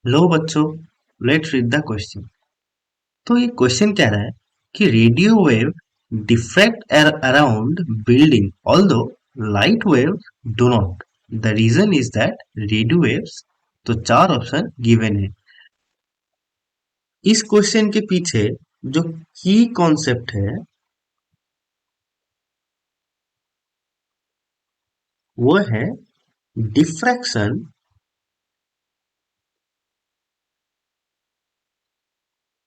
लो बच्चों, let's read the question. तो ये क्वेश्चन कह रहा है कि radio wave diffract around building although light wave do not. The reason is that radio waves, तो चार ऑप्शन गिवन है। इस क्वेश्चन के पीछे जो की कॉन्सेप्ट है वो है डिफ्रैक्शन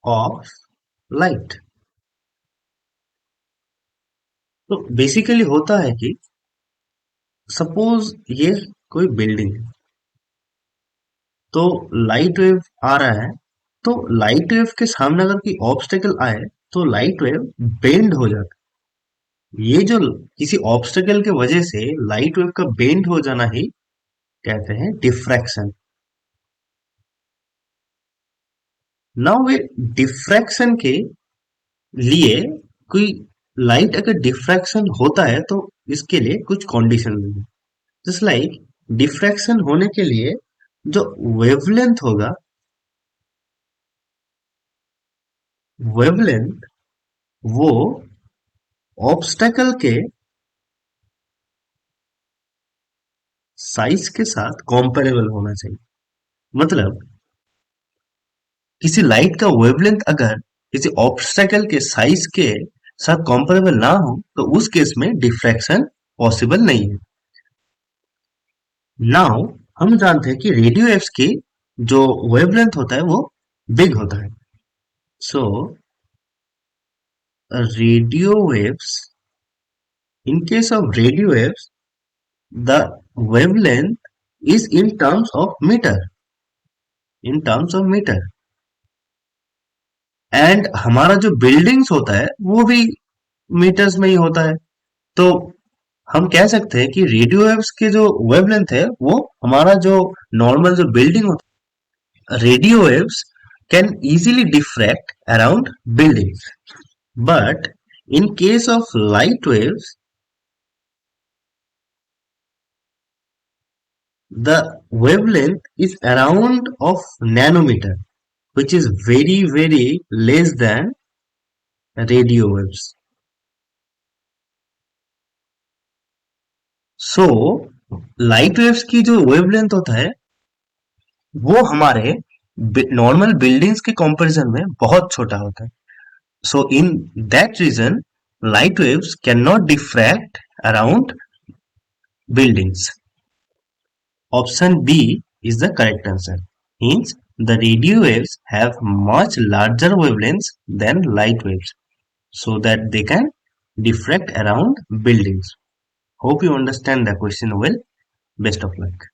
ऑफ लाइट। तो बेसिकली होता है कि सपोज ये कोई बिल्डिंग है, तो लाइट वेव आ रहा है। तो लाइट वेव के सामने अगर कोई ऑब्स्टेकल आए तो लाइट वेव बेंड हो जाता है। ये जो किसी ऑब्स्टेकल के वजह से लाइट वेव का बेंड हो जाना ही कहते हैं डिफ्रैक्शन। नाउ वे डिफ्रैक्शन के लिए कोई लाइट अगर डिफ्रैक्शन होता है तो इसके लिए कुछ कंडीशन है। जस्ट लाइक डिफ्रैक्शन होने के लिए जो वेवलेंथ होगा, वेवलेंथ वो ऑब्स्टेकल के साइज के साथ कॉम्पेरेबल होना चाहिए। मतलब किसी लाइट का वेवलेंथ अगर किसी ऑब्स्टेकल के साइज के साथ कॉम्पेरेबल ना हो तो उस केस में डिफ्रैक्शन पॉसिबल नहीं है। नाउ हम जानते हैं कि रेडियो वेव्स की जो वेवलेंथ होता है वो बिग होता है। So radio waves, in case of radio waves the wavelength is in terms of meter, in terms of meter. And हमारा जो बिल्डिंग्स होता है वो भी मीटर्स में ही होता है। तो हम कह सकते हैं कि रेडियो वेव्स की जो वेवलेंथ है वो हमारा जो नॉर्मल जो बिल्डिंग होता है, radio waves can easily diffract around buildings, but in case of light waves the wavelength is around of nanometer, which is very less than radio waves. So light waves की जो wavelength होता है वो हमारे normal buildings के comparison में बहुत छोटा होता है। So in that reason light waves cannot diffract around buildings. Option B is the correct answer. Hence, the radio waves have much larger wavelengths than light waves, so that they can diffract around buildings. Hope you understand the question well. Best of luck.